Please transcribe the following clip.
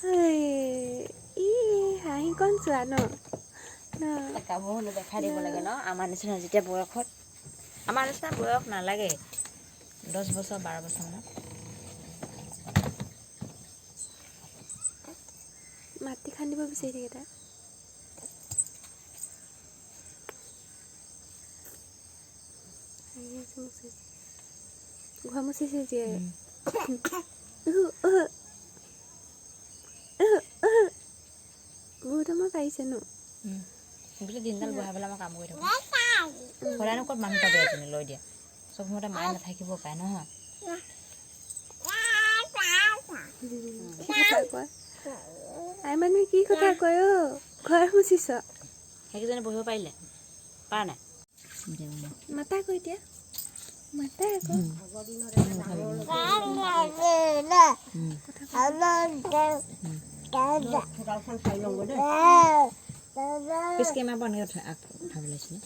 ই হাঁহি কণ চোৱা ন কামবোৰ দেখাই দিব লাগে ন আমাৰ নিচিনা যেতিয়া বয়সত আমাৰ নিচিনা বয়স নালাগে 10 বছৰ 12 বছৰ মান মাটি খান্দিব বিচাৰি থাকে তাই ঘৰ মুচিছে দিয়ে বহুত সময় পাৰিছে ন গোটেই দিনডাল বহাই পেলাই মই কাম কৰি থাকোঁ সদায়নো ক'ত মানুহ পাবি এজনী লৈ দিয়া চব সময়তে মায়ে নাথাকিব পাৰে নহয় আই মানুহে কি কথা কয় অ ঘৰ মুচিছ সেইকেইজনী বহিব পাৰিলে পাৰা নাই মাতা আকৌ এতিয়া মাতা আকৌ পিছকে মাৰ পৰা এনেকৈ উঠাব লাগিছিলে